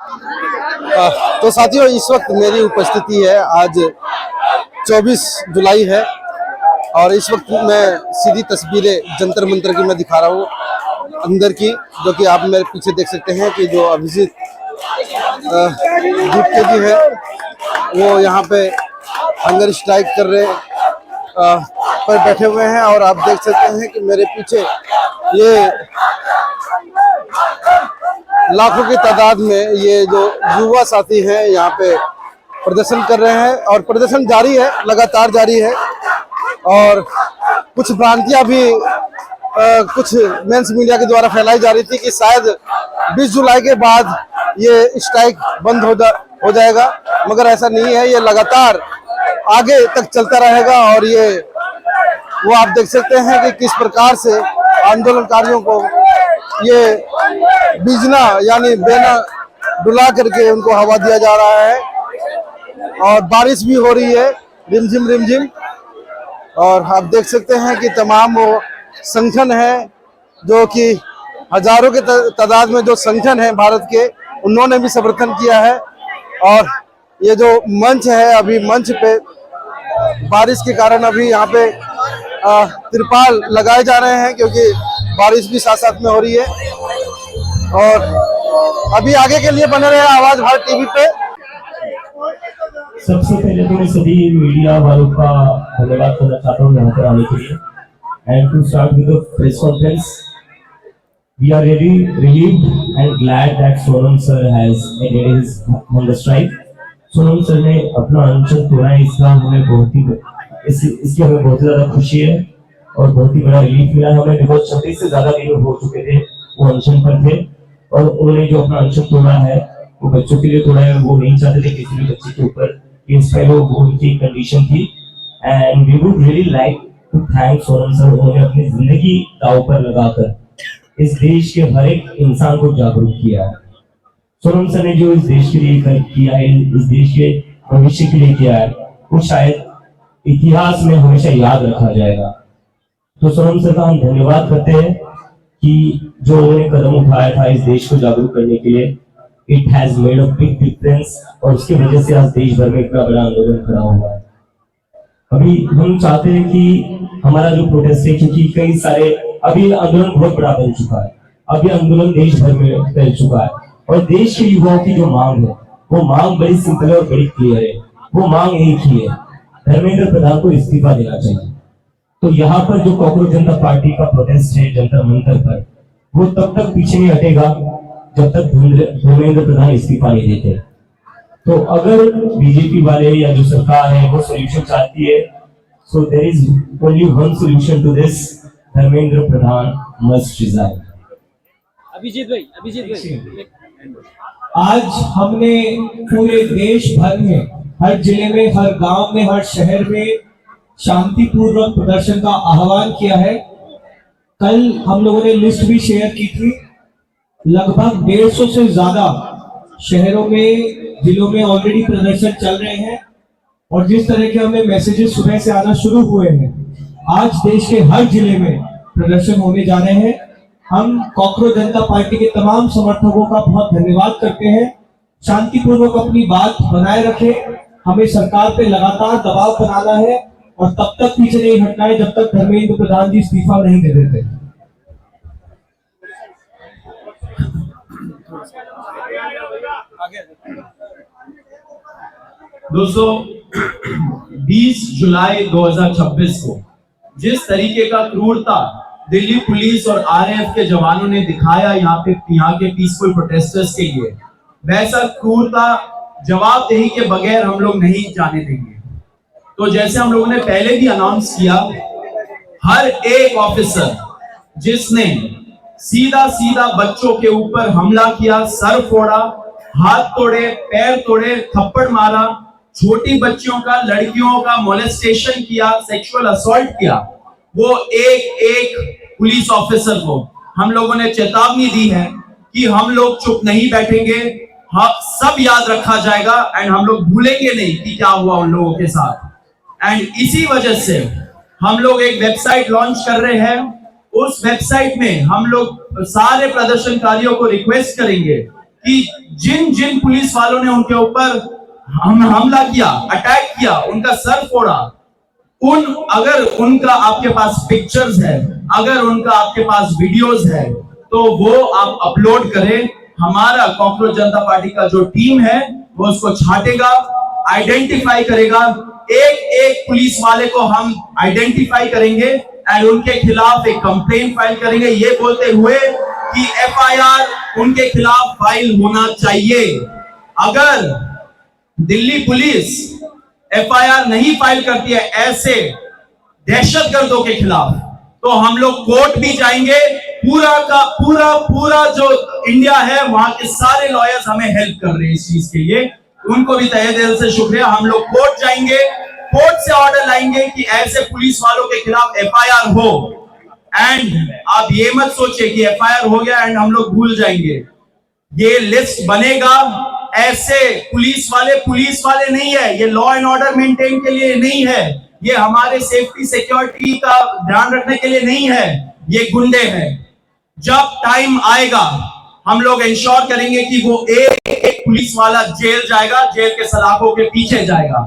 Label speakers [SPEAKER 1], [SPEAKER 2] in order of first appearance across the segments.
[SPEAKER 1] तो साथियों, इस वक्त मेरी उपस्थिति है, आज 24 जुलाई है और इस वक्त मैं सीधी तस्वीरें जंतर मंतर की मैं दिखा रहा हूँ अंदर की, जो कि आप मेरे पीछे देख सकते हैं कि जो अभिजीत गुप्ते जी है वो यहाँ पे हंगर स्ट्राइक कर रहे पर बैठे हुए हैं। और आप देख सकते हैं कि मेरे पीछे ये लाखों की तादाद में ये जो युवा साथी हैं यहाँ पे प्रदर्शन कर रहे हैं और प्रदर्शन जारी है, लगातार जारी है। और कुछ भ्रांतियां भी कुछ मेंस मीडिया के द्वारा फैलाई जा रही थी कि शायद 20 जुलाई के बाद ये स्ट्राइक बंद हो जाएगा, मगर ऐसा नहीं है, ये लगातार आगे तक चलता रहेगा। और ये वो आप देख सकते हैं कि किस प्रकार से आंदोलनकारियों को ये बीजना यानी बेना डुला करके उनको हवा दिया जा रहा है। और बारिश भी हो रही है रिमझिम रिमझिम। और आप देख सकते हैं कि तमाम वो संगठन है जो कि हजारों के तादाद में जो संगठन है भारत के, उन्होंने भी समर्थन किया है। और ये जो मंच है, अभी मंच पे बारिश के कारण अभी यहाँ पे तिरपाल लगाए जा रहे हैं क्योंकि बारिश भी साथ साथ में हो रही है। और अभी आगे के लिए बने रहे आवाज भारत टीवी पे।
[SPEAKER 2] सबसे पहले तो मैं सभी मीडिया वालों का धन्यवाद करना चाहता हूँ यहाँ पर आने के लिए। And to start with the press conference, we are really relieved and glad that Sonam sir has ended his hunger strike. Sonam sir ने अपना अनशन तोड़ा है, इसका हमें बहुत ही इसकी हमें बहुत ज्यादा खुशी है और बहुत ही बड़ा रिलीफ मिला हमें, बिकॉज 36 से ज्यादा दिन हो चुके थे वो अनशन पर थे। और उन्होंने जो अपना अनशन तोड़ा है वो बच्चों के लिए तोड़ा है, वो नहीं चाहते थे किसी भी बच्चे के ऊपर इस फेलो उनकी कंडीशन थी। And we would really like to thank Sonam sir, उन्होंने अपनी जिंदगी दांव पर लगाकर इस देश के हर एक इंसान को जागरूक किया है। सोनम सर ने जो इस देश के लिए किया है, इस देश के भविष्य के लिए किया है, वो शायद इतिहास में हमेशा याद रखा जाएगा। तो सोनम सर का हम धन्यवाद करते हैं कि जो उन्होंने कदम उठाया था इस देश को जागरूक करने के लिए, it has made a big difference और उसकी वजह से आज देश भर में इतना बड़ा आंदोलन खड़ा हुआ है। अभी हम चाहते हैं कि हमारा जो प्रोटेस्ट है, क्योंकि कई सारे अभी आंदोलन बहुत बड़ा बन चुका है, अभी आंदोलन देश भर में फैल चुका है और देश के युवाओं की जो मांग है वो मांग बड़ी सिंपल है और बड़ी क्लियर है। वो मांग एक ही है, धर्मेंद्र प्रधान को इस्तीफा देना चाहिए। तो यहाँ पर जो कॉकरोच जनता पार्टी का प्रोटेस्ट है जंतर मंतर पर, वो तब तक पीछे नहीं हटेगा जब तक धर्मेंद्र प्रधान इस्तीफा नहीं देते। तो अगर बीजेपी वाले या जो सरकार है वो सोल्यूशन चाहती है, so there is only one solution to this, Dharmendra Pradhan must resign.
[SPEAKER 3] Abhijit भाई
[SPEAKER 4] आज हमने पूरे देश भर में, हर जिले में, हर गांव में, हर शहर में शांतिपूर्वक प्रदर्शन का आह्वान किया है। कल हम लोगों ने लिस्ट भी शेयर की थी, लगभग 150 से ज्यादा शहरों में, जिलों में ऑलरेडी प्रदर्शन चल रहे हैं। और जिस तरह के हमें मैसेजेस सुबह से आना शुरू हुए हैं, आज देश के हर जिले में प्रदर्शन होने जा रहे हैं। हम कॉकरोच जनता पार्टी के तमाम समर्थकों का बहुत धन्यवाद करते हैं। शांतिपूर्वक अपनी बात बनाए रखें, हमें सरकार पे लगातार दबाव बनाना है और तब तक पीछे नहीं हटना है जब तक धर्मेंद्र प्रधान जी इस्तीफा नहीं दे देते।
[SPEAKER 5] दोस्तों, 20 जुलाई 2026 को जिस तरीके का क्रूरता दिल्ली पुलिस और आरएएफ के जवानों ने दिखाया यहाँ के पीसफुल प्रोटेस्टर्स के लिए, वैसा क्रूरता जवाबदेही के बगैर हम लोग नहीं जाने देंगे। तो जैसे हम लोगों ने पहले भी अनाउंस किया, हर एक ऑफिसर जिसने सीधा सीधा बच्चों के ऊपर हमला किया, सर फोड़ा, हाथ तोड़े, पैर तोड़े, थप्पड़ मारा, छोटी बच्चियों का, लड़कियों का मोलेस्टेशन किया, सेक्सुअल असॉल्ट किया, वो एक एक पुलिस ऑफिसर को हम लोगों ने चेतावनी दी है कि हम लोग चुप नहीं बैठेंगे, सब याद रखा जाएगा एंड हम लोग भूलेंगे नहीं कि क्या हुआ उन लोगों के साथ। एंड इसी वजह से हम लोग एक वेबसाइट लॉन्च कर रहे हैं। उस वेबसाइट में हम लोग सारे प्रदर्शनकारियों को रिक्वेस्ट करेंगे कि जिन जिन पुलिस वालों ने उनके ऊपर हमला किया, अटैक किया, उनका सर फोड़ा, अगर उनका आपके पास पिक्चर्स है, अगर उनका आपके पास वीडियोस है, तो वो आप अपलोड करें। हमारा कॉकरोच जनता पार्टी का जो टीम है वो उसको छांटेगा, आइडेंटिफाई करेगा, एक एक पुलिस वाले को हम आइडेंटिफाई करेंगे एंड उनके खिलाफ एक कंप्लेन फाइल करेंगे, ये बोलते हुए कि एफआईआर उनके खिलाफ फाइल होना चाहिए। अगर दिल्ली पुलिस एफआईआर नहीं फाइल करती है ऐसे दहशतगर्दों के खिलाफ, तो हम लोग कोर्ट भी जाएंगे। पूरा का पूरा जो इंडिया है, वहां के सारे लॉयर्स हमें हेल्प कर रहे हैं इस चीज के लिए, उनको भी तहे दिल से शुक्रिया। हम लोग कोर्ट जाएंगे, कोर्ट से ऑर्डर लाएंगे कि ऐसे पुलिस वालों के खिलाफ एफआईआर हो। एंड आप ये मत सोचिए कि एफआईआर हो गया एंड हम लोग भूल जाएंगे, ये लिस्ट बनेगा। ऐसे पुलिस वाले नहीं है, ये लॉ एंड ऑर्डर मेंटेन के लिए नहीं है, ये हमारे सेफ्टी सिक्योरिटी का ध्यान रखने के लिए नहीं है, ये गुंडे हैं। जब टाइम आएगा हम लोग इंश्योर करेंगे कि वो एक पुलिस वाला जेल जाएगा, जेल के सलाखों के पीछे जाएगा।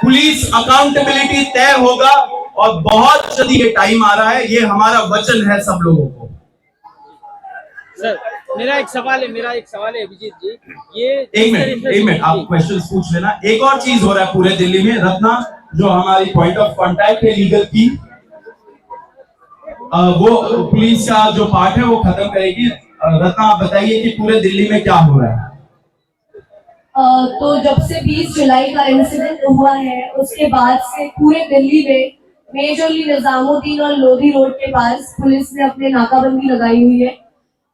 [SPEAKER 5] पुलिस अकाउंटेबिलिटी तय होगा और बहुत जल्दी ये टाइम आ रहा है, ये हमारा वचन है सब लोगों को।
[SPEAKER 3] सर मेरा एक सवाल है अभिजीत जी, ये
[SPEAKER 5] एक मिनट आप क्वेश्चंस पूछ लेना। एक और चीज हो रहा है पूरे दिल्ली में, रत्ना जो हमारी पॉइंट ऑफ कांटेक्ट है लीगल की, वो पुलिस का जो पार्ट है वो खत्म करेगी। रत्ना आप बताइए कि पूरे दिल्ली में क्या हो रहा है।
[SPEAKER 6] तो जब से 20 जुलाई का इंसिडेंट हुआ है उसके बाद से पूरे दिल्ली में मेजरली निजामुद्दीन और लोधी रोड के पास पुलिस ने अपने नाकाबंदी लगाई हुई है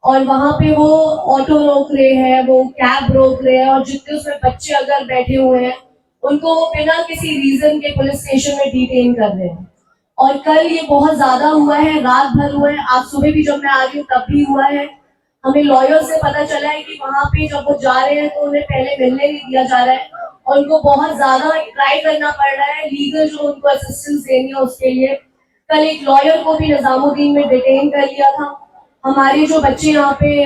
[SPEAKER 6] और वहां पे वो ऑटो रोक रहे हैं, वो कैब रोक रहे हैं और जितने उसमें बच्चे अगर बैठे हुए हैं उनको वो बिना किसी रीजन के पुलिस स्टेशन में डिटेन कर रहे हैं। और कल ये बहुत ज्यादा हुआ है, रात भर हुआ है, आज सुबह भी जब मैं आ रही हूँ तब भी हुआ है। हमें लॉयर से पता चला है कि वहां पे जब वो जा रहे हैं तो उन्हें पहले मिलने नहीं दिया जा रहा है और उनको बहुत ज्यादा ट्राई करना पड़ रहा है, लीगल जो उनको असिस्टेंस देनी है उसके लिए। कल एक लॉयर को भी निजामुद्दीन में डिटेन कर लिया था। हमारे जो बच्चे यहाँ पे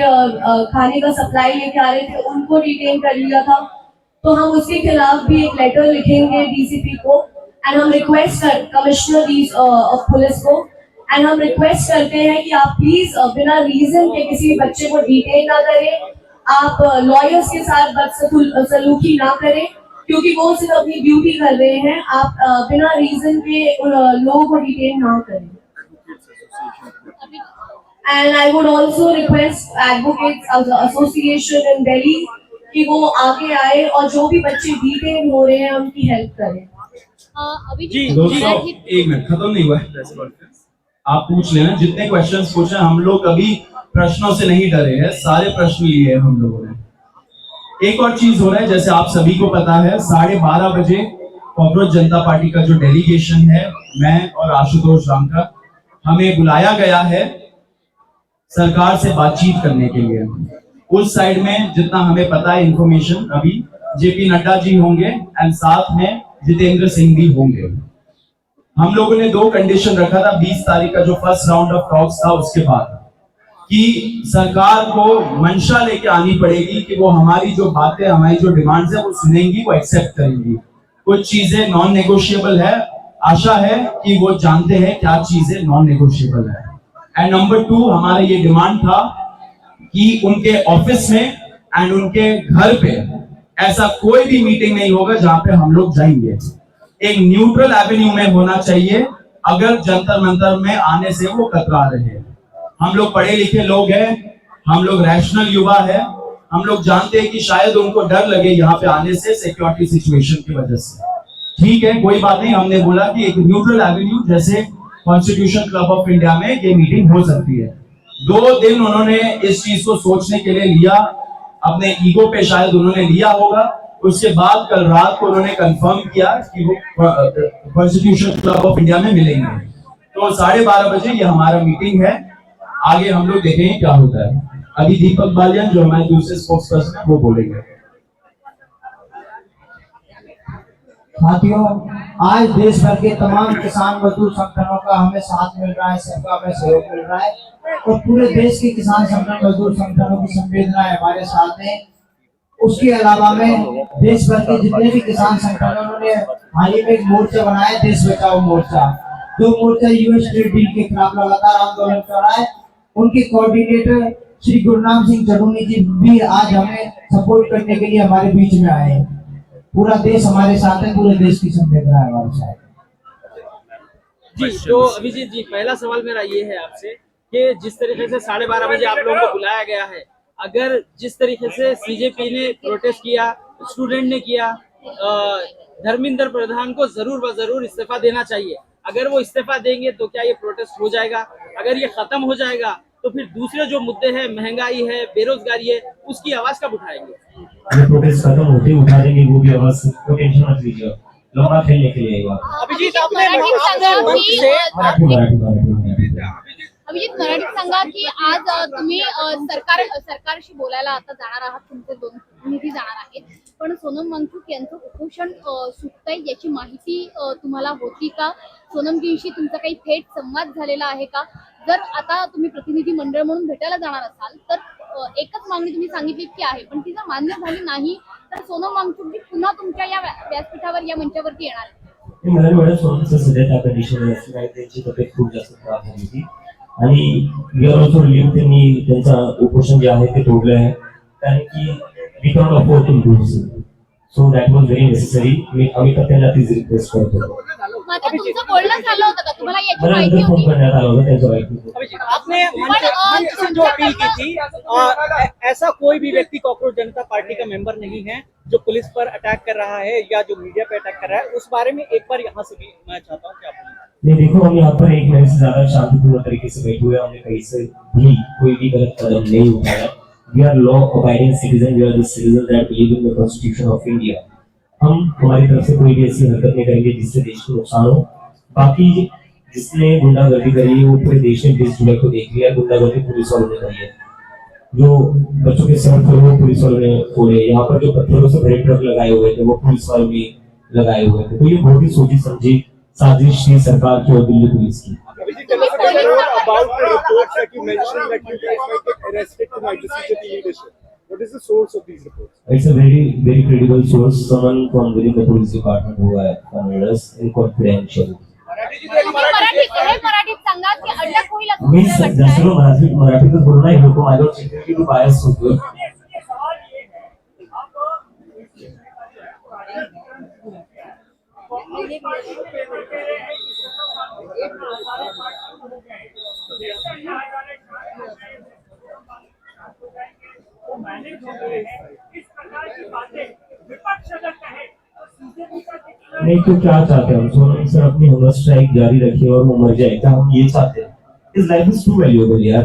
[SPEAKER 6] खाने का सप्लाई लेके आ रहे थे उनको डिटेन कर लिया था। तो हम उसके खिलाफ भी एक लेटर लिखेंगे डीसीपी को एंड हम रिक्वेस्ट कर कमिश्नर ऑफ पुलिस को एंड हम रिक्वेस्ट करते हैं कि आप प्लीज बिना रीजन के किसी भी बच्चे को डिटेन ना करें, आप लॉयर्स के साथ बदसलूकी ना करें क्योंकि वो सिर्फ अपनी ड्यूटी कर रहे हैं। आप बिना रीजन के लोगों को डिटेन ना करें। And I would also request Advocates Association in Delhi कि वो आगे आए और जो भी बच्चे डिटेन हो रहे हैं उनकी हेल्प करें।
[SPEAKER 5] दोस्तों एक मिनट, खत्म नहीं हुआ है प्रेस कॉन्फ्रेंस, आप पूछ लेना जितने क्वेश्चंस पूछे। हम लोग अभी प्रश्नों से नहीं डरे हैं, सारे प्रश्न लिए हैं हम लोगों ने। एक और चीज हो रहा है, जैसे आप सभी को पता है 12:30 बजे कॉकरोच जनता पार्टी का जो डेलीगेशन है, मैं और आशुतोष रामकर, हमें बुलाया गया है सरकार से बातचीत करने के लिए। उस साइड में जितना हमें पता है इंफॉर्मेशन, अभी जेपी नड्डा जी होंगे एंड साथ में जितेंद्र सिंह भी होंगे। हम लोगों ने 2 कंडीशन रखा था 20 तारीख का जो फर्स्ट राउंड ऑफ टॉक्स था उसके बाद, कि सरकार को मंशा लेके आनी पड़ेगी कि वो हमारी जो बातें, हमारी जो डिमांड्स है वो सुनेंगी, वो एक्सेप्ट करेंगी। कुछ चीजें नॉन नेगोशिएबल है, आशा है कि वो जानते हैं क्या चीजें नॉन नेगोशिएबल है। एंड नंबर 2 हमारा ये डिमांड था कि उनके ऑफिस में एंड उनके घर पे ऐसा कोई भी मीटिंग नहीं होगा जहां पे हम लोग जाएंगे। एक न्यूट्रल एवेन्यू में होना चाहिए। अगर जंतर मंतर में आने से वो कतरा रहे हैं, हम लोग पढ़े लिखे लोग हैं, हम लोग रैशनल युवा है, हम लोग जानते हैं कि शायद उनको डर लगे यहाँ पे आने से सिक्योरिटी सिचुएशन की वजह से। ठीक है, कोई बात नहीं, हमने बोला कि एक न्यूट्रल एवेन्यू जैसे कॉन्स्टिट्यूशन क्लब ऑफ इंडिया में ये मीटिंग हो सकती है। 2 दिन उन्होंने इस चीज को सोचने के लिए लिया, अपने ईगो पे शायद उन्होंने लिया होगा। उसके बाद कल रात को उन्होंने कंफर्म किया कि वो कॉन्स्टिट्यूशन क्लब ऑफ इंडिया में मिलेंगे। तो 12:30 बजे ये हमारा मीटिंग है, आगे हम लोग देखेंगे क्या होता है। अभी दीपक बालियान जो हमारे दूसरे स्पोक्स पर्सन है वो बोलेंगे।
[SPEAKER 4] साथियों, आज देश भर के तमाम किसान मजदूर संगठनों का हमें साथ मिल रहा है, सबका हमें सहयोग मिल रहा है और पूरे देश के किसान संगठन मजदूर संगठनों की संवेदनाएं हमारे साथ हैं। उसके अलावा में देश भर के जितने भी किसान संगठनों ने हाल ही में एक मोर्चा बनाया, देश बचाओ मोर्चा, जो मोर्चा यूएस ट्रेड डील के खिलाफ लगातार आंदोलन कर रहा है। उनके कोऑर्डिनेटर श्री गुरनाम सिंह जरूनी जी भी आज हमें सपोर्ट करने के लिए हमारे बीच में आए हैं। पूरा देश हमारे साथ है, पूरे देश की संवेदना है हमारे साथ।
[SPEAKER 3] जी, तो अभिजीत जी, पहला सवाल मेरा ये है आपसे कि जिस तरीके से 12:30 बजे आप लोगों को बुलाया गया है, अगर जिस तरीके से सीजेपी ने प्रोटेस्ट किया, स्टूडेंट ने किया, धर्मेंद्र प्रधान को जरूर व जरूर इस्तीफा देना चाहिए। अगर वो इस्तीफा देंगे तो क्या ये प्रोटेस्ट हो जाएगा? अगर ये खत्म हो जाएगा तो फिर दूसरे जो मुद्दे हैं, महंगाई है, बेरोजगारी है, उसकी आवाज कब उठाएंगे?
[SPEAKER 2] ये प्रोटेस्ट खत्म होते ही उठा देंगे वो भी आवाज, कोई टेंशन मत लीजिए, लंबा खेलने के लिए
[SPEAKER 3] अभिजीत,
[SPEAKER 7] अभिजित, मराठी सांगा की आज तुम्ही सरकारशी बोलायला आता जाणार आहात, तुमचे दोन प्रतिनिधी जाणार आहेत, पण सोनम वांगचुक यांचं उपोषण सुटतंय याची माहिती तुम्हाला होती का? सोनमजींशी तुमचा काही थेट संवाद झालेला आहे का? जर आता तुम्ही प्रतिनिधी मंडळ म्हणून भेटायला जाणार असाल तर एकच मागणी तुम्ही सांगितली की आहे, पण ती जर मान्य झाली नाही तर सोनम वांगचुक जी पुन्हा तुमच्या या व्यासपीठावर, या मंचावरती येणार आहे?
[SPEAKER 2] मला वाटतं सोनमचं सध्या त्या कंडिशनवर असं नाही, त्यांची तब्येत खूप जास्त खराब झाली होती आणि वी आर ऑल्सो रिलीव्ड त्यांनी त्यांचं उपोषण जे आहे ते तोडलं आहे, कारण की we cannot afford to do so that was very necessary. आम्ही तर त्यांना तीच रिक्वेस्ट करतो.
[SPEAKER 7] तुमचं बोलणं झालं होतं का? तुम्हाला याची
[SPEAKER 2] मला
[SPEAKER 7] माहिती
[SPEAKER 2] नंतर फोन
[SPEAKER 7] होती?
[SPEAKER 2] करण्यात आला होता त्यांच्या बायकोला.
[SPEAKER 3] आपने मंच से जो अपील की थी, ऐसा कोई भी व्यक्ति कॉकरोच जनता पार्टी का मेंबर नहीं है जो पुलिस पर अटैक कर रहा है या जो मीडिया पे अटैक कर रहा है, उस बारे में एक बार यहाँ से भी मैं चाहता हूँ कि आप बोलें।
[SPEAKER 2] नहीं, देखो हम यहाँ पर एक महीने से ज्यादा शांतिपूर्ण तरीके से बैठे हुए, हमने कहीं से भी कोई भी गलत कदम नहीं उठाया. We are law abiding citizen, we are the citizen that believe in the constitution of India. हम हमारी तरफ से कोई भी ऐसी हरकत नहीं करेंगे जिससे देश को नुकसान हो. बाकी जिसने गुंडागर्दी करी है वो पूरे देश ने 20 जुलाई को देख लिया. गुंडागर्दी पुलिस वालों ने करी है, जो बच्चों के सर थे वो पुलिस वालों ने फोड़े, यहाँ पर जो पत्थरों से भरे ट्रक लगाए हुए थे वो पुलिस वालों ने लगाए हुए थे. तो ये बहुत ही सोची समझी साजिश थी सरकार की और दिल्ली पुलिस की.
[SPEAKER 8] What is the source of these reports?
[SPEAKER 2] It's a very credible source. Someone from within the police department who conveyed us in confidential.
[SPEAKER 7] मराठीत सांगा की अटक होईल असं
[SPEAKER 2] मी
[SPEAKER 7] तुम्हाला
[SPEAKER 2] जास्त
[SPEAKER 7] वाटतंय?
[SPEAKER 2] मराठीतच बोलू नाही, लोक माझ्यावर सिक्युरिटी टू बायस होतो. नहीं तो क्या चाहते हैं हम? सोनम सर अपनी हंगर स्ट्राइक जारी रखिए और वो मर जाए, क्या हम ये चाहते हैं? इस लाइफ इज टू वैल्यूएबल यार.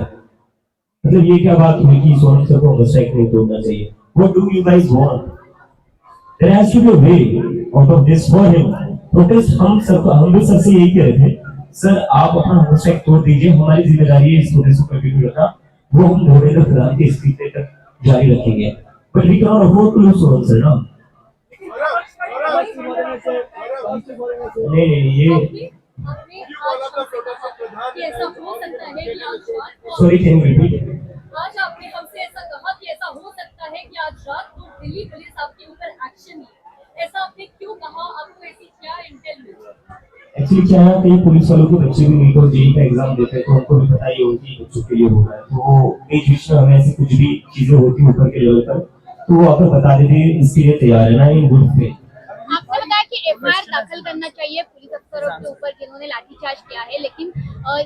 [SPEAKER 2] मतलब ये क्या बात हुई कि सोनम सर को हंगर स्ट्राइक नहीं तोड़ना चाहिए? What do you guys want? There has to be a way out of this for him. Protest हम भी सर से यही कह रहे थे, सर आप अपना हंगर स्ट्राइक तोड़ दीजिए, हमारी जिम्मेदारी है इस प्रोटेस्ट को कंटिन्यू रखना, वो हम धर्मेंद्र प्रधान के इस्तीफे तक जारी रखेंगे. But we can not afford to lose Sonam sir ना. नहीं ये सॉरी, कैन यू रिपीट?
[SPEAKER 6] आज आपने हमसे ऐसा कहा कि ऐसा हो सकता है कि आज रात को दिल्ली पुलिस आपके ऊपर एक्शन ले, ऐसा आपने क्यों कहा? आपको ऐसी क्या इंटेल मिली?
[SPEAKER 2] एक्चुअली क्या है कि पुलिस वालों के बच्चे भी नीट और जेईई का एग्जाम देते हैं, तो उनको भी पता ही होती है बच्चों के लिए हो रहा है. तो बीच बीच में हमें ऐसी कुछ भी चीजें होती ऊपर के लेवल पर तो वो आकर बता देते हैं, इसके लिए तैयार है ना इन गुड पे.
[SPEAKER 7] आपने बताया कि एफआईआर दाखिल करना चाहिए पुलिस अफसरों के ऊपर जिन्होंने लाठीचार्ज किया है, लेकिन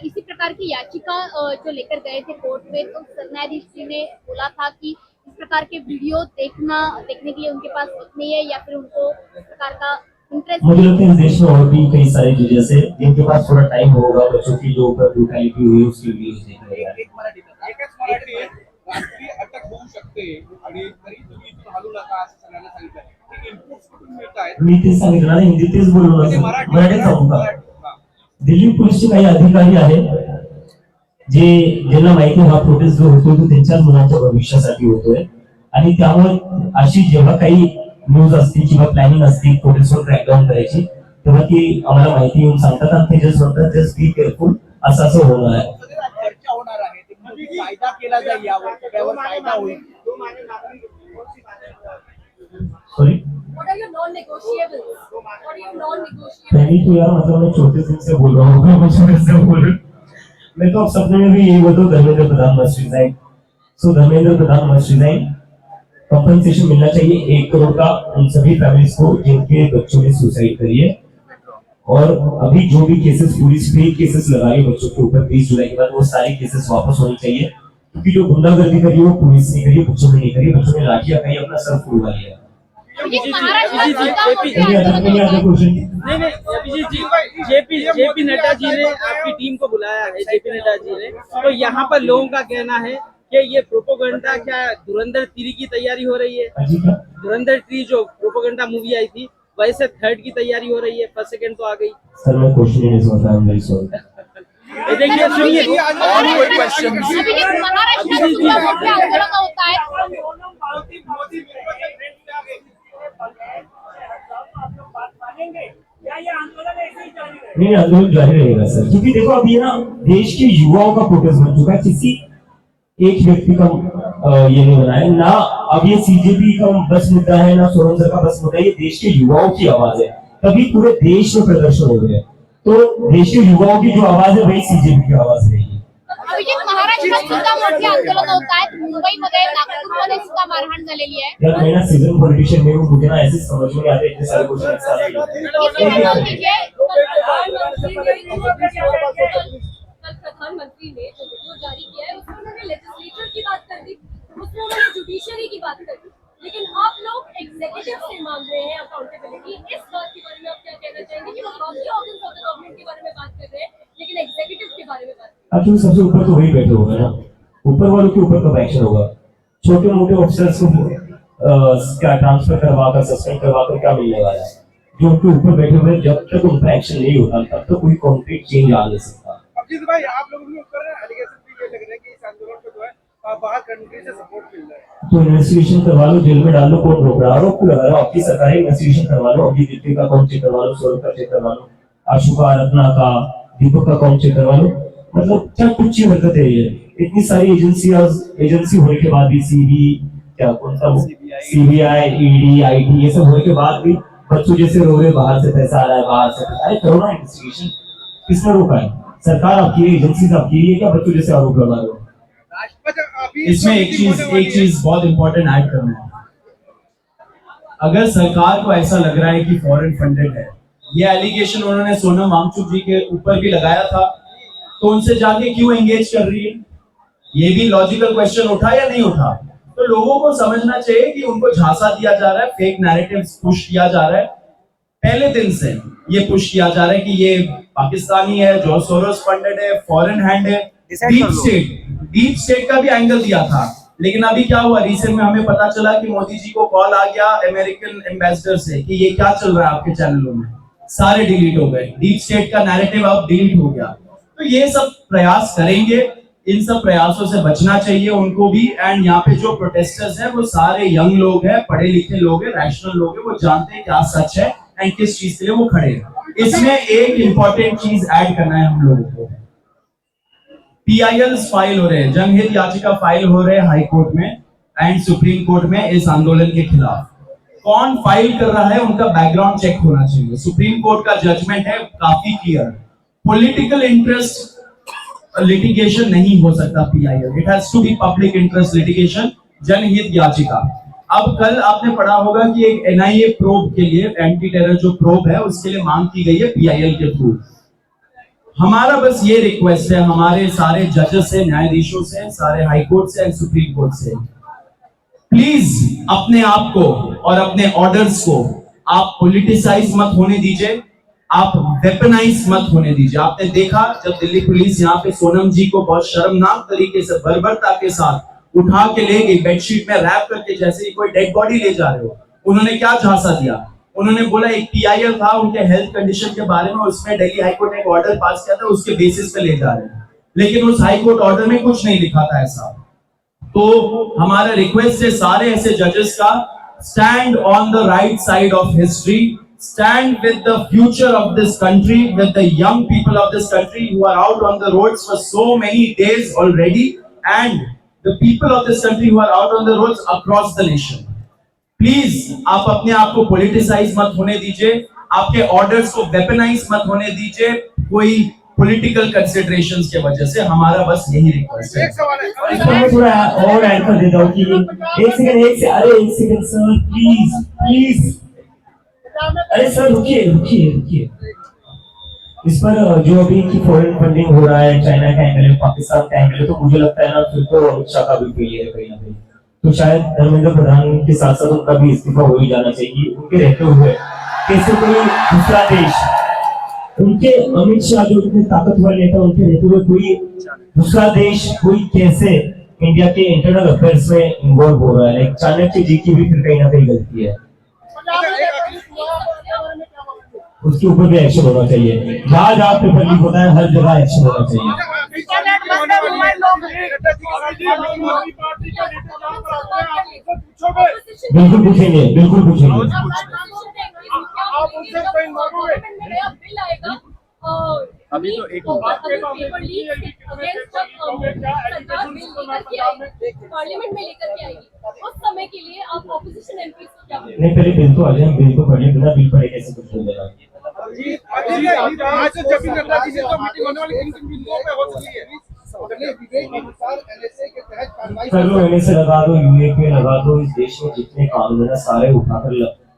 [SPEAKER 7] इसी प्रकार की याचिका जो लेकर गए थे कोर्ट में, तो न्यायाधीश जी ने बोला था कि इस प्रकार के वीडियो देखने के लिए उनके पास वक्त नहीं है या फिर उनको इस प्रकार का इंटरेस्ट.
[SPEAKER 2] मुझे लगता है इस देश में और भी कई सारी चीजें से जिनके पास थोड़ा टाइम होगा बच्चों की जो ऊपर ब्रूटैलिटी हुई उसकी वीडियोस देखने का.
[SPEAKER 8] राष्ट्रीय अटक होऊ शकते आणि तरी तुम्ही इथून हलू नका असं सगळ्यांना सांगितलं. इनपुट्स कुठून मिळतायत?
[SPEAKER 2] मी ते सांगितलं ना, हिंदी तेच बोललो ना, मराठीत सांगू का? दिल्ली पोलीसचे काही अधिकारी आहेत ज्यांना माहिती हा प्रोटेस्ट जो होतो तो त्यांच्याच मुलांच्या भविष्यासाठी होतोय आणि त्यामुळे अशी जेव्हा काही न्यूज असती किंवा प्लॅनिंग असती पोलिसवर क्रॅकडाऊन करायची तेव्हा ती आम्हाला माहिती येऊन सांगतात आणि ते जस्ट म्हणतात जस्ट बी केअरफुल असं होणार आहे.
[SPEAKER 8] चर्चा होणार आहे ते कायदा केला जाईल यावर सगळ्यावर कायदा होईल.
[SPEAKER 2] Sorry
[SPEAKER 6] What are your non-negotiables? What are your non-negotiables?
[SPEAKER 2] पहली तो यार मतलब मैं छोटे दिन से बोल रहा हूँ से बोल मैं तो अब सपने में भी यही बोलता हूँ धर्मेंद्र प्रधान मस्ट रिजाइन. सो Dharmendra Pradhan must resign. Compensation मिलना चाहिए 1 करोड़ का उन सभी फैमिलीज को जिनके बच्चों ने सुसाइड करी है. और अभी जो भी केसेस पुलिस फेक केसेस लगा रही है बच्चों के ऊपर 20 जुलाई के बाद वो सारे केसेस वापस होने चाहिए क्योंकि जो गुंडागर्दी करी वो पुलिस ने करी बच्चों ने नहीं करी. बच्चों ने लाठियां खाई अपना सर फूलवा लिया.
[SPEAKER 3] जेपी नड्डा जी ने आपकी टीम को बुलाया है. जेपी नड्डा जी ने तो यहाँ पर लोगों का कहना है कि ये प्रोपोगंडा क्या धुरंधर 3 की तैयारी हो रही है. धुरंधर 3 जो प्रोपोगंडा मूवी आई थी वैसे 3rd की तैयारी हो रही है. 1st 2nd तो आ गई.
[SPEAKER 2] सर मैं क्वेश्चन नहीं समझ रहा हूं. Very sorry.
[SPEAKER 3] देखिए सुनिए
[SPEAKER 7] आंदोलन होता है
[SPEAKER 2] नहीं आंदोलन जारी रहेगा सर क्योंकि देखो अभी ना देश के युवाओं का प्रोटेस्ट बन चुका है. किसी एक व्यक्ति का ये नहीं बना है ना. अब ये सीजेपी का बस मुद्दा है ना सोनम सर का बस मुद्दा है. ये देश के युवाओं की आवाज है. तभी पूरे देश में प्रदर्शन हो रहे हैं. तो देश के युवाओं की जो आवाज है वही सीजेपी की आवाज रहेगी.
[SPEAKER 7] अभिजित महाराष्ट्रात सुद्धा मोठे आंदोलन होत आहेत. मुंबईमध्ये नागपूरमध्ये सुद्धा मारहाण झालेली आहे.
[SPEAKER 2] यार मैं ना सीजन पॉलिटिशियन में हूँ. मुझे ना ऐसे समझ में आते इतने सारे क्वेश्चन एक साथ
[SPEAKER 6] कल प्रधानमंत्री ने जो वीडियो जारी किया है उसमें उन्होंने लेजिस्लेचर की बात कर दी, उसमें उन्होंने जुडिशरी की बात कर दी, लेकिन आप लोग एग्जीक्यूटिव से मांग रहे हैं अकाउंटेबिलिटी. इस बात के बारे में आप क्या कहना चाहेंगे कि वो बाकी ऑर्गन्स ऑफ द गवर्नमेंट के बारे में बात कर रहे हैं लेकिन एग्जीक्यूटिव के बारे में बात कर
[SPEAKER 2] एक्चुअली सबसे ऊपर तो वही बैठे होगा ना. ऊपर वालों के ऊपर कब एक्शन होगा. छोटे मोटे ऑफिसर्स को क्या ट्रांसफर करवा कर सस्पेंड करवा कर क्या मिलने वाला है. जो उनके ऊपर बैठे हुए जब तक उनका एक्शन नहीं होता तब तक कोई कॉन्क्रीट चेंज आ नहीं सकता.
[SPEAKER 8] अभिजीत भाई आप लोगों के ऊपर एलिगेशन भी ये लग रहा है कि इस आंदोलन को जो है बाहर कंट्री से सपोर्ट मिल रहा है.
[SPEAKER 2] तो इन्वेस्टिगेशन करवा लो, जेल में डाल लो. कौन रोक रहा है. आपको लगा रहा है आपकी सरकार है. इन्वेस्टिगेशन करवा लो. अभी दीपिका का अकाउंट चेक करवा लो, सौरभ का चेक करवा लो, आशुका रत्ना का दीपक का अकाउंट चेक करवा लो. मतलब क्या कुछ ही हरकत है ये. इतनी सारी एजेंसी होने के बाद भी सीबीआई ईडी आईटी ये सब होने के बाद भी बच्चों जैसे रो रहे बाहर से पैसा आ रहा है बाहर से. अरे करो ना इन्वेस्टिगेशन. किसने रोका है. सरकार आपकी है, एजेंसीज आपकी है. क्या बच्चों जैसे आरोप लगा रहे हो.
[SPEAKER 5] इसमें एक चीज बहुत इंपॉर्टेंट ऐड करना है. अगर सरकार को ऐसा लग रहा है कि फॉरेन फंडेड है, ये एलिगेशन उन्होंने सोनम वांगचुक जी के ऊपर भी लगाया था, तो उनसे जाके क्यों एंगेज कर रही है. ये भी लॉजिकल क्वेश्चन उठा या नहीं उठा. तो लोगों को समझना चाहिए कि उनको झांसा दिया जा रहा है, फेक नैरेटिव्स पुश किया जा रहा है. पहले दिन से ये पुश किया जा रहा है कि ये पाकिस्तानी है, जॉर्ज सोरोस फंडेड है, फॉरेन हैंड है. डीप स्टेट का भी एंगल दिया था. लेकिन अभी क्या हुआ, रिसेंट में हमें पता चला कि मोदी जी को कॉल आ गया अमेरिकन एम्बेसडर से कि ये क्या चल रहा है आपके चैनलों में. सारे डिलीट हो गए. डीप स्टेट का नैरेटिव अब डिलीट हो गया. तो ये सब प्रयास करेंगे. इन सब प्रयासों से बचना चाहिए उनको भी. एंड यहाँ पे जो प्रोटेस्टर्स हैं वो सारे यंग लोग हैं, पढ़े लिखे लोग हैं, रैशनल लोग हैं. वो जानते हैं क्या सच है एंड किस चीज के लिए वो खड़े हैं. इसमें एक इंपॉर्टेंट चीज ऐड करना है हम लोगों को. PILs फाइल हो रहे हैं, जनहित याचिका फाइल हो रहे हैं हाई कोर्ट में एंड सुप्रीम कोर्ट में इस आंदोलन के खिलाफ. कौन फाइल कर रहा है उनका बैकग्राउंड चेक होना चाहिए. सुप्रीम कोर्ट का जजमेंट है काफी क्लियर. पॉलिटिकल इंटरेस्ट लिटिगेशन नहीं हो सकता PIL. It has to be public interest litigation, जनहित याचिका. अब कल आपने पढ़ा होगा कि एक NIA प्रोब के लिए, एंटी टेरर जो प्रोब है उसके लिए मांग की गई है PIL के थ्रू. हमारा बस ये रिक्वेस्ट है हमारे सारे जजेस से, न्यायाधीशों से, सारे हाई कोर्ट से एंड सुप्रीम कोर्ट से, प्लीज अपने आप को और अपने ऑर्डर्स को आप पॉलिटिसाइज मत होने दीजिए. आप वेपनाइज मत होने दीजिए. आपने देखा जब दिल्ली पुलिस यहाँ पे सोनम जी को बहुत शर्मनाक तरीके से बर्बरता के साथ उठा के ले गई, बेडशीट में रैप करके, जैसे ही कोई डेड बॉडी ले जा रहे हो. उन्होंने क्या झांसा दिया. उन्होंने बोला एक PIL था उनके हेल्थ कंडीशन के बारे में, उसमें दिल्ली हाई कोर्ट ने एक ऑर्डर पास किया था, उसके बेसिस पे ले जा रहे हैं. लेकिन उस हाई कोर्ट ऑर्डर में कुछ नहीं लिखा था ऐसा. तो हमारा रिक्वेस्ट है सारे ऐसे जजेस का, stand on the right side of history, stand with the future of this country, with the young people of this country who are out on the roads for so many days already, and the people of this country who are out on the roads across the nation. Please आप अपने आप को politicise मत होने दीजिए, आपके orders को weaponise मत होने दीजिए कोई पॉलिटिकल कंसिडरेशंस के वजह से। हमारा बस यही रिक्वेस्ट है।
[SPEAKER 2] मैं थोड़ा और ऐड कर देता हूँ कि एक सेकंड सर, प्लीज अरे सर रुकिए। इस पर जो अभी की फॉरेन फंडिंग हो रहा है, चाइना का एंगल है, पाकिस्तान का एंगल है, तो मुझे लगता है ना फिर तो अमित शाह का भी फेलियर है कहीं ना कहीं। तो शायद धर्मेंद्र प्रधान के साथ साथ उनका भी इस्तीफा हो ही जाना चाहिए। उनके रहते हुए कैसे कोई दूसरा देश, उनके अमित शाह जो इतने ताकतवर नेता, उनके रहते हुए कोई दूसरा देश कोई कैसे इंडिया के इंटरनल अफेयर्स में इन्वॉल्व हो रहा है। चाणक्य जी की भी फिर कहीं ना कहीं गलती है, उसके ऊपर भी एक्शन होना चाहिए। जहाँ पेपर लीक होता है हर जगह एक्शन होना चाहिए। बिल्कुल पूछेंगे।
[SPEAKER 8] अभी तो एक
[SPEAKER 6] पार्लियामेंट में लेकर के आएगी, उस समय के लिए आप ऑपोजिशन एमपी को क्या बोलेंगे?
[SPEAKER 2] नहीं, पहले बिल तो आ जाए, बिल तो पढ़ ले, बिना बिल पढ़े कैसे कुछ हो जाएगा।
[SPEAKER 8] आज जब भी नड्डा जी से तो मीटिंग होने वाली किन बिंदुओं पे हो सकती है?
[SPEAKER 2] कर लो, एनएसए लगा दो, यूएपीए लगा दो, इस देश में जितने कानून है सारे उठाकर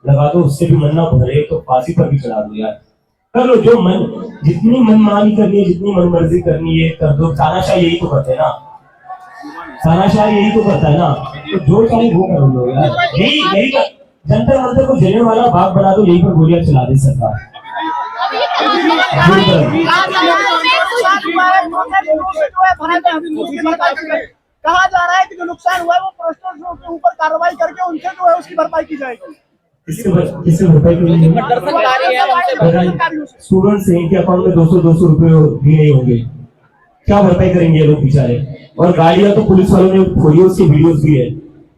[SPEAKER 2] लगा दो, उससे भी मन ना भरे तो फांसी पर भी चढ़ा दो यार। कर लो, जो जितनी मनमानी करनी है, जितनी मनमर्जी करनी है कर दो। तानाशाह यही तो करते हैं ना, तो जो चाहे वो कर लो यार। यही जंतर मंतर को जलने वाला बाग बना दो, यही पर गोलियां चला दे सरकार।
[SPEAKER 9] कहा जा रहा है कि जो नुकसान हुआ है वो प्रोटेस्टर्स के ऊपर कार्रवाई करके उनसे जो है उसकी भरपाई की जाएगी।
[SPEAKER 2] किससे भरपाई करेंगे? स्टूडेंट्स हैं इनके अकाउंट में 200 रुपए भी नहीं होंगे, क्या भरपाई करेंगे ये लोग बेचारे। और गाड़ियां तो पुलिस वालों ने खोली, उसकी वीडियोस भी है।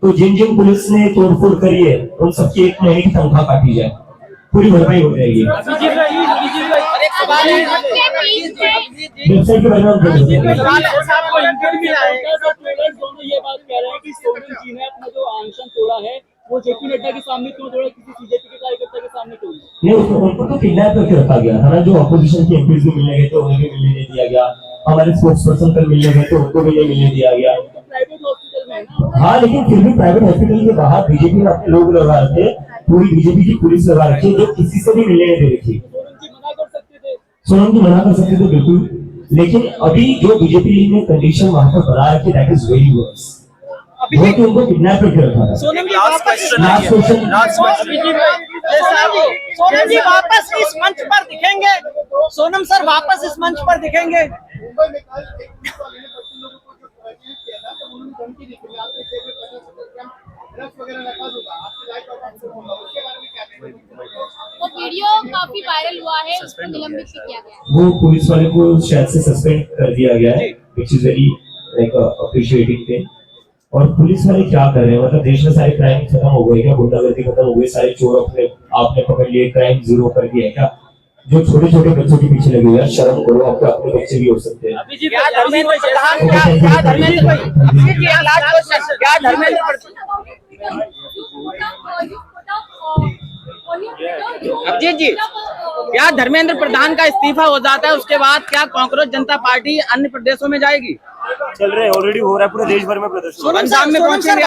[SPEAKER 2] तो जिन पुलिस ने तोड़फोड़ करी है उन सबकी 1 महीने की तनख्वाह काटी जाए, पूरी भरपाई हो जाएगी। वेबसाइट के बारे में
[SPEAKER 3] ये बात कह रहे हैं कि सोरेन जी ने अपना जो अनशन तोड़ा है वो जेपी नड्डा के सामने क्यों तोड़ा, किसी सीजेपी के कार्यकर्ता के सामने क्यों नहीं?
[SPEAKER 2] उनको तो किडनैप करके रखा गया था ना। जो अपोजिशन के एमपीज भी मिलने गए थे उन्हें भी मिलने नहीं दिया गया, हमारे स्पोर्ट्स पर्सन कल मिलने गए थे उनको भी नहीं मिलने दिया गया।
[SPEAKER 3] प्राइवेट हॉस्पिटल में है ना।
[SPEAKER 2] हाँ, लेकिन फिर भी प्राइवेट हॉस्पिटल के बाहर बीजेपी ने अपने लोग लगा रखे, पूरी बीजेपी की पुलिस लगा रखी है जो किसी से भी मिलने नहीं दे रही थी। सोनम जी मना कर सकते थे बिल्कुल, लेकिन अभी जो बीजेपी ने कंडीशन वहां पर बना रखी दैट इज वेरी वर्स। वो तो उनको किडनैप करके रखा था।
[SPEAKER 9] सोनम जी वापस इस मंच पर दिखेंगे, सोनम सर वापस इस मंच पर दिखेंगे।
[SPEAKER 7] वो वीडियो काफी वायरल हुआ है, उसको निलंबित भी किया गया है।
[SPEAKER 2] वो पुलिस वाले को शायद से सस्पेंड कर दिया गया है, which is very like appreciating thing. और पुलिस वाले क्या कर रहे हैं, मतलब देश में सारे क्राइम खत्म हो गए क्या? गुंडागर्दी खत्म हो गई, सारे चोर आपने पकड़ लिए, क्राइम जीरो कर दिया क्या? जो छोटे बच्चों के पीछे लगे हुए हैं, शर्म करो, आपके अपने बच्चे भी हो सकते हैं।
[SPEAKER 9] अभिजीत जी, क्या धर्मेंद्र प्रधान का इस्तीफा हो जाता है उसके बाद क्या कांग्रेस जनता पार्टी अन्य प्रदेशों में जाएगी?
[SPEAKER 2] चल रहे ऑलरेडी हो रहा है, पूरे देश भर में प्रदर्शन
[SPEAKER 9] पंजाब में पहुंचेंगे।